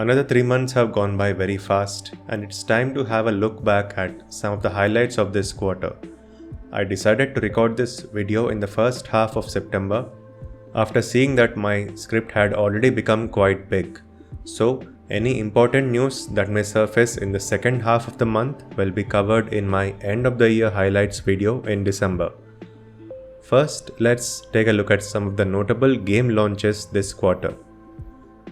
Another 3 months have gone by very fast, and it's time to have a look back at some of the highlights of this quarter. I decided to record this video in the first half of September after seeing that my script had already become quite big. So, any important news that may surface in the second half of the month will be covered in my end of the year highlights video in December. First, let's take a look at some of the notable game launches this quarter.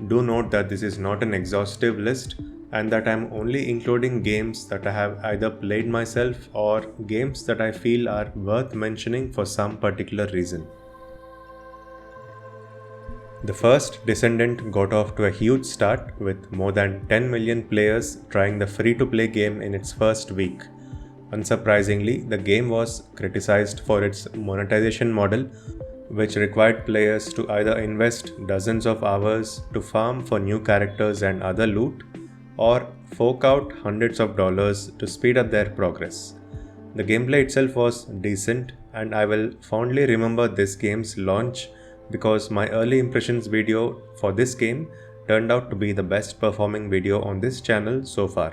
Do note that this is not an exhaustive list and that I am only including games that I have either played myself or games that I feel are worth mentioning for some particular reason. The First Descendant got off to a huge start with more than 10 million players trying the free-to-play game in its first week. Unsurprisingly, the game was criticized for its monetization model, which required players to either invest dozens of hours to farm for new characters and other loot, or fork out hundreds of dollars to speed up their progress. The gameplay itself was decent, and I will fondly remember this game's launch because my early impressions video for this game turned out to be the best performing video on this channel so far.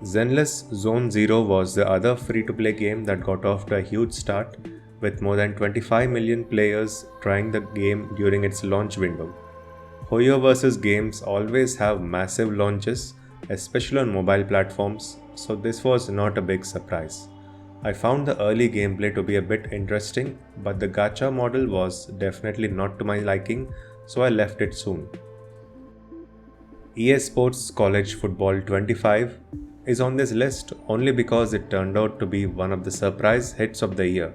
Zenless Zone Zero was the other free-to-play game that got off to a huge start, with more than 25 million players trying the game during its launch window. Hoyo vs games always have massive launches, especially on mobile platforms, so this was not a big surprise. I found the early gameplay to be a bit interesting, but the gacha model was definitely not to my liking, so I left it soon. EA Sports College Football 25 is on this list only because it turned out to be one of the surprise hits of the year.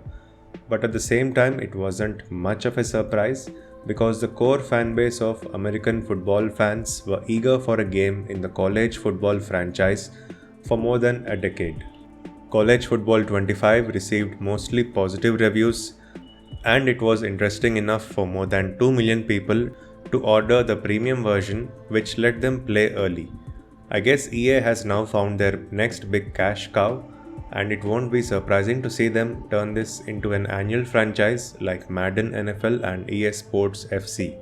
But at the same time, it wasn't much of a surprise because the core fanbase of American football fans were eager for a game in the college football franchise for more than a decade. College Football 25 received mostly positive reviews, and it was interesting enough for more than 2 million people to order the premium version, which let them play early. I guess EA has now found their next big cash cow, and it won't be surprising to see them turn this into an annual franchise like Madden NFL and EA Sports FC.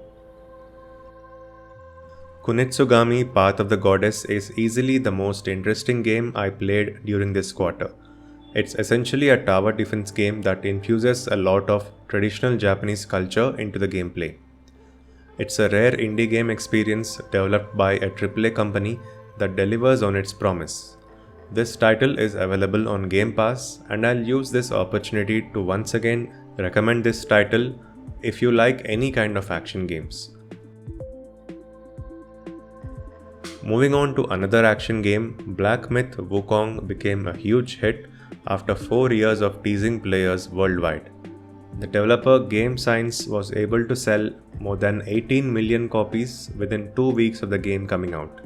Kunitsu-Gami Path of the Goddess is easily the most interesting game I played during this quarter. It's essentially a tower defense game that infuses a lot of traditional Japanese culture into the gameplay. It's a rare indie game experience developed by a AAA company that delivers on its promise. This title is available on Game Pass, and I'll use this opportunity to once again recommend this title if you like any kind of action games. Moving on to another action game, Black Myth Wukong became a huge hit after 4 years of teasing players worldwide. The developer Game Science was able to sell more than 18 million copies within 2 weeks of the game coming out.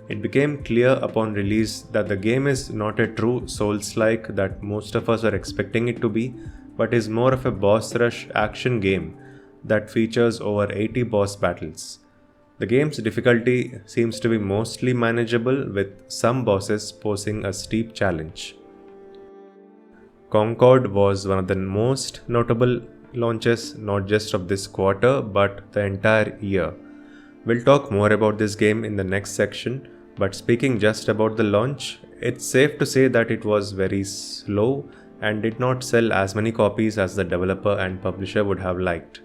It became clear upon release that the game is not a true Souls-like that most of us are expecting it to be, but is more of a boss rush action game that features over 80 boss battles. The game's difficulty seems to be mostly manageable, with some bosses posing a steep challenge. Concord was one of the most notable launches not just of this quarter but the entire year. We'll talk more about this game in the next section, but speaking just about the launch, it's safe to say that it was very slow and did not sell as many copies as the developer and publisher would have liked.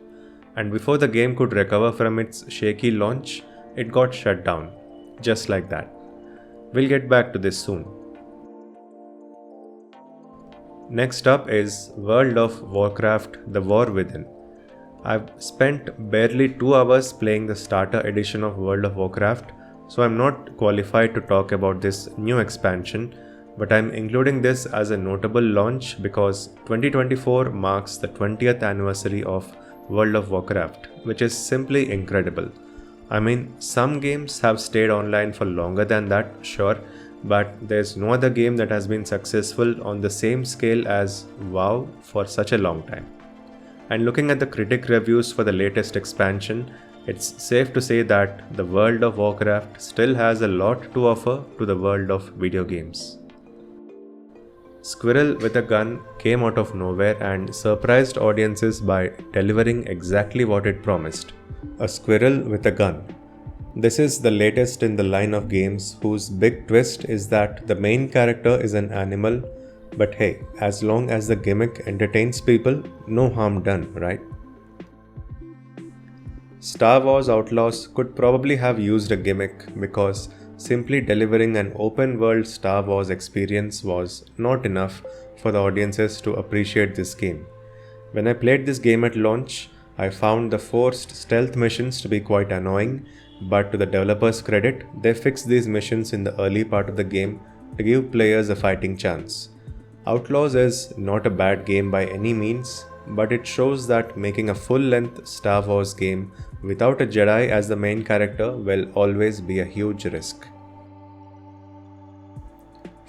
And before the game could recover from its shaky launch, it got shut down. Just like that. We'll get back to this soon. Next up is World of Warcraft: The War Within. I've spent barely 2 hours playing the starter edition of World of Warcraft, so I'm not qualified to talk about this new expansion, but I'm including this as a notable launch because 2024 marks the 20th anniversary of World of Warcraft, which is simply incredible. I mean, some games have stayed online for longer than that, sure, but there's no other game that has been successful on the same scale as WoW for such a long time. And looking at the critic reviews for the latest expansion, it's safe to say that the World of Warcraft still has a lot to offer to the world of video games. Squirrel With A Gun came out of nowhere and surprised audiences by delivering exactly what it promised: a squirrel with a gun. This is the latest in the line of games whose big twist is that the main character is an animal, but hey, as long as the gimmick entertains people, no harm done, right? Star Wars Outlaws could probably have used a gimmick because simply delivering an open world Star Wars experience was not enough for the audiences to appreciate this game. When I played this game at launch, I found the forced stealth missions to be quite annoying, but to the developers' credit, they fixed these missions in the early part of the game to give players a fighting chance. Outlaws is not a bad game by any means, but it shows that making a full-length Star Wars game without a Jedi as the main character will always be a huge risk.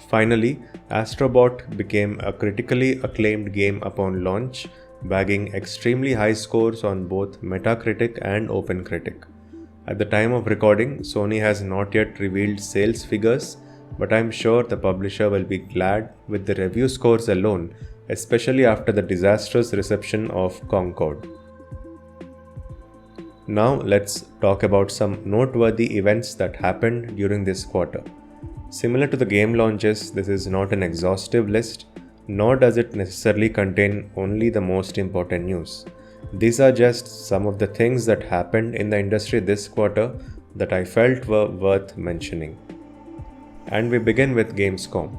Finally, Astrobot became a critically acclaimed game upon launch, bagging extremely high scores on both Metacritic and OpenCritic. At the time of recording, Sony has not yet revealed sales figures, but I'm sure the publisher will be glad with the review scores alone, especially after the disastrous reception of Concord. Now let's talk about some noteworthy events that happened during this quarter. Similar to the game launches, this is not an exhaustive list, nor does it necessarily contain only the most important news. These are just some of the things that happened in the industry this quarter that I felt were worth mentioning. And we begin with Gamescom.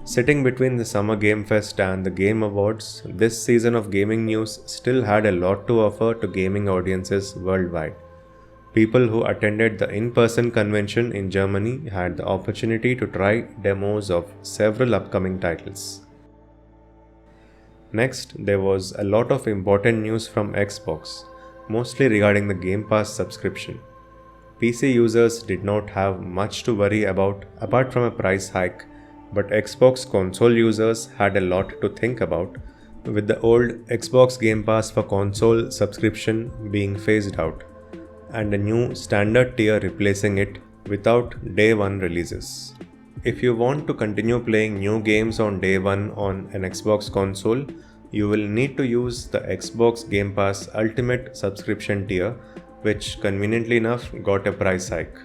Sitting between the Summer Game Fest and the Game Awards, this season of gaming news still had a lot to offer to gaming audiences worldwide. People who attended the in-person convention in Germany had the opportunity to try demos of several upcoming titles. Next, there was a lot of important news from Xbox, mostly regarding the Game Pass subscription. PC users did not have much to worry about apart from a price hike, but Xbox console users had a lot to think about, with the old Xbox Game Pass for console subscription being phased out, and a new standard tier replacing it without day one releases. If you want to continue playing new games on day one on an Xbox console, you will need to use the Xbox Game Pass Ultimate subscription tier, which conveniently enough got a price hike.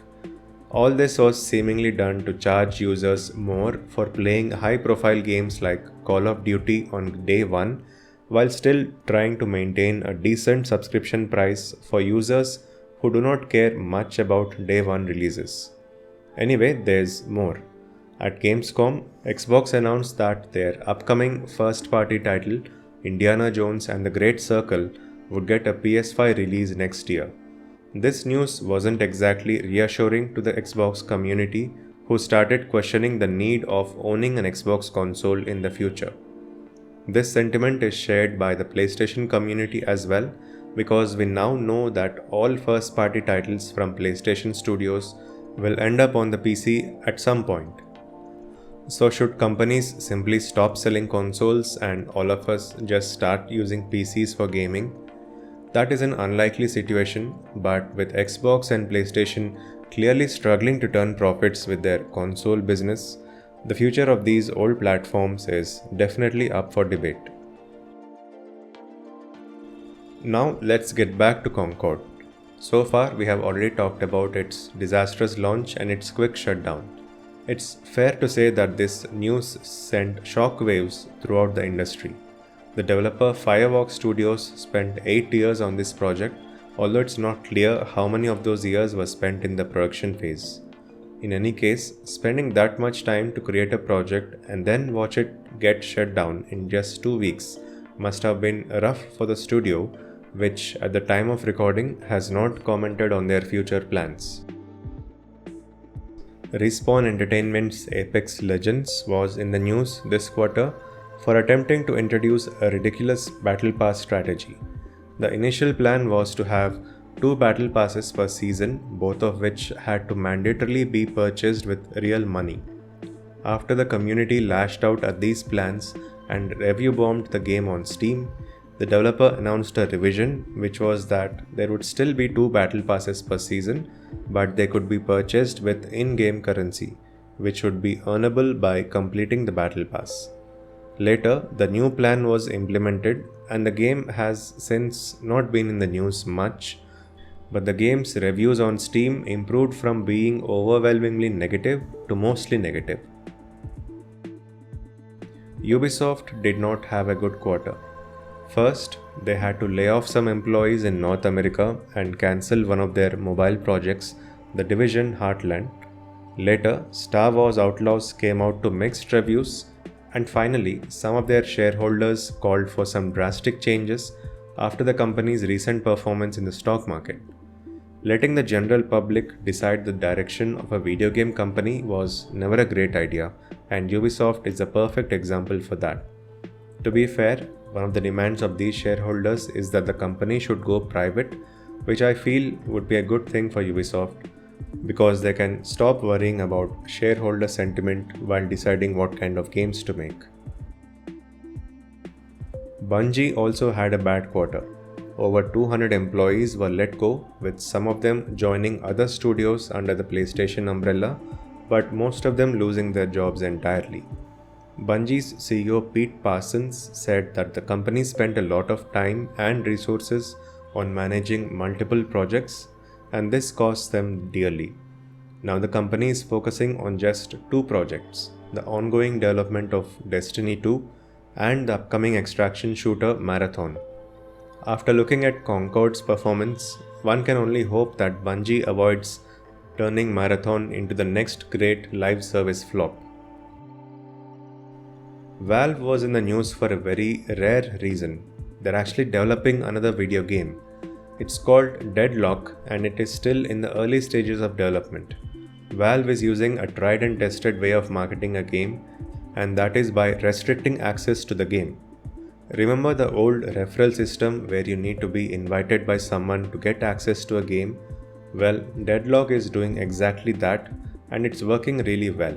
All this was seemingly done to charge users more for playing high-profile games like Call of Duty on day one, while still trying to maintain a decent subscription price for users who do not care much about day one releases. Anyway, there's more. At Gamescom, Xbox announced that their upcoming first-party title, Indiana Jones and the Great Circle, would get a PS5 release next year. This news wasn't exactly reassuring to the Xbox community, who started questioning the need of owning an Xbox console in the future. This sentiment is shared by the PlayStation community as well, because we now know that all first-party titles from PlayStation Studios will end up on the PC at some point. So should companies simply stop selling consoles and all of us just start using PCs for gaming? That is an unlikely situation, but with Xbox and PlayStation clearly struggling to turn profits with their console business, the future of these old platforms is definitely up for debate. Now let's get back to Concord. So far we have already talked about its disastrous launch and its quick shutdown. It's fair to say that this news sent shockwaves throughout the industry. The developer Firewalk Studios spent 8 years on this project, although it's not clear how many of those years were spent in the production phase. In any case, spending that much time to create a project and then watch it get shut down in just 2 weeks must have been rough for the studio, which at the time of recording has not commented on their future plans. Respawn Entertainment's Apex Legends was in the news this quarter for attempting to introduce a ridiculous battle pass strategy. The initial plan was to have 2 battle passes per season, both of which had to mandatorily be purchased with real money. After the community lashed out at these plans and review bombed the game on Steam, the developer announced a revision, which was that there would still be 2 battle passes per season, but they could be purchased with in-game currency, which would be earnable by completing the battle pass. Later, the new plan was implemented and the game has since not been in the news much, but the game's reviews on Steam improved from being overwhelmingly negative to mostly negative. Ubisoft did not have a good quarter. First, they had to lay off some employees in North America and cancel one of their mobile projects, The Division Heartland. Later, Star Wars Outlaws came out to mixed reviews, and finally, some of their shareholders called for some drastic changes after the company's recent performance in the stock market. Letting the general public decide the direction of a video game company was never a great idea, and Ubisoft is a perfect example for that. To be fair, one of the demands of these shareholders is that the company should go private, which I feel would be a good thing for Ubisoft, because they can stop worrying about shareholder sentiment while deciding what kind of games to make. Bungie also had a bad quarter. Over 200 employees were let go, with some of them joining other studios under the PlayStation umbrella, but most of them losing their jobs entirely. Bungie's CEO Pete Parsons said that the company spent a lot of time and resources on managing multiple projects, and this cost them dearly. Now the company is focusing on just two projects, the ongoing development of Destiny 2 and the upcoming extraction shooter Marathon. After looking at Concord's performance, one can only hope that Bungie avoids turning Marathon into the next great live service flop. Valve was in the news for a very rare reason. They're actually developing another video game. It's called Deadlock, and it is still in the early stages of development. Valve is using a tried and tested way of marketing a game, and that is by restricting access to the game. Remember the old referral system where you need to be invited by someone to get access to a game? Well, Deadlock is doing exactly that, and it's working really well.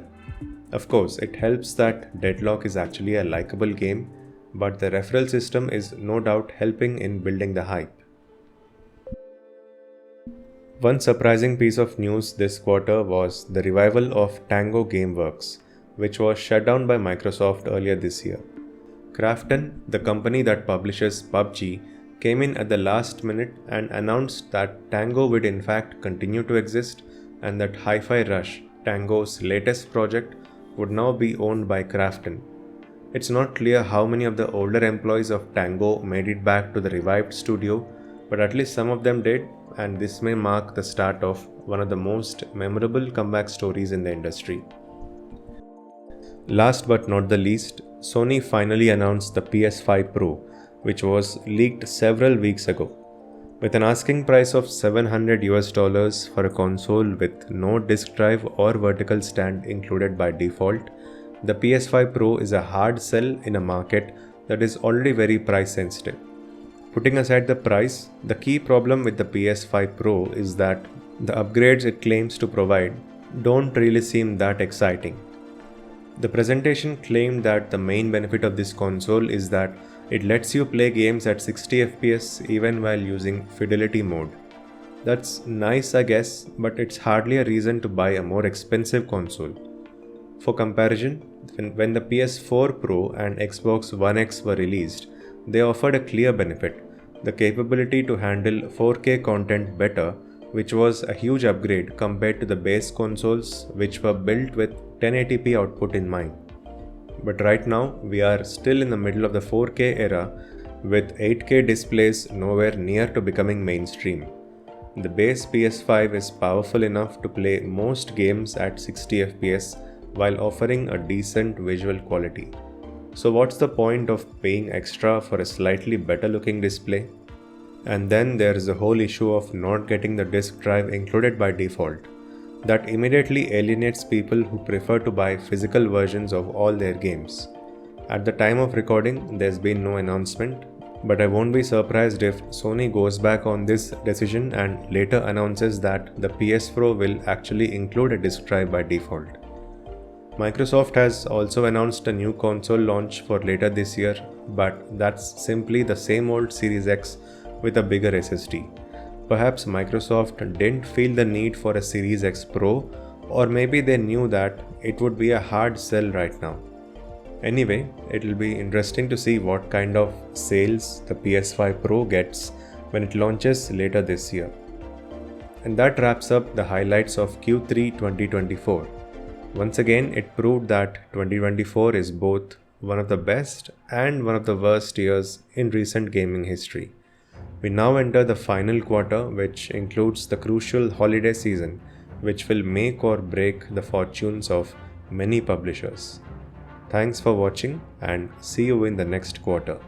Of course, it helps that Deadlock is actually a likable game, but the referral system is no doubt helping in building the hype. One surprising piece of news this quarter was the revival of Tango Gameworks, which was shut down by Microsoft earlier this year. Krafton, the company that publishes PUBG, came in at the last minute and announced that Tango would in fact continue to exist and that Hi-Fi Rush, Tango's latest project, would now be owned by Krafton. It's not clear how many of the older employees of Tango made it back to the revived studio, but at least some of them did, and this may mark the start of one of the most memorable comeback stories in the industry. Last but not the least, Sony finally announced the PS5 Pro, which was leaked several weeks ago. With an asking price of $700 for a console with no disk drive or vertical stand included by default, the PS5 Pro is a hard sell in a market that is already very price sensitive. Putting aside the price, the key problem with the PS5 Pro is that the upgrades it claims to provide don't really seem that exciting. The presentation claimed that the main benefit of this console is that it lets you play games at 60 FPS even while using fidelity mode. That's nice, I guess, but it's hardly a reason to buy a more expensive console. For comparison, when the PS4 Pro and Xbox One X were released, they offered a clear benefit, the capability to handle 4K content better, which was a huge upgrade compared to the base consoles which were built with 1080p output in mind. But right now, we are still in the middle of the 4K era with 8K displays nowhere near to becoming mainstream. The base PS5 is powerful enough to play most games at 60 FPS while offering a decent visual quality. So what's the point of paying extra for a slightly better looking display? And then there's the whole issue of not getting the disk drive included by default. That immediately alienates people who prefer to buy physical versions of all their games. At the time of recording, there's been no announcement, but I won't be surprised if Sony goes back on this decision and later announces that the PS Pro will actually include a disk drive by default. Microsoft has also announced a new console launch for later this year, but that's simply the same old Series X with a bigger SSD. Perhaps Microsoft didn't feel the need for a Series X Pro, or maybe they knew that it would be a hard sell right now. Anyway, it'll be interesting to see what kind of sales the PS5 Pro gets when it launches later this year. And that wraps up the highlights of Q3 2024. Once again, it proved that 2024 is both one of the best and one of the worst years in recent gaming history. We now enter the final quarter, which includes the crucial holiday season, which will make or break the fortunes of many publishers. Thanks for watching and see you in the next quarter.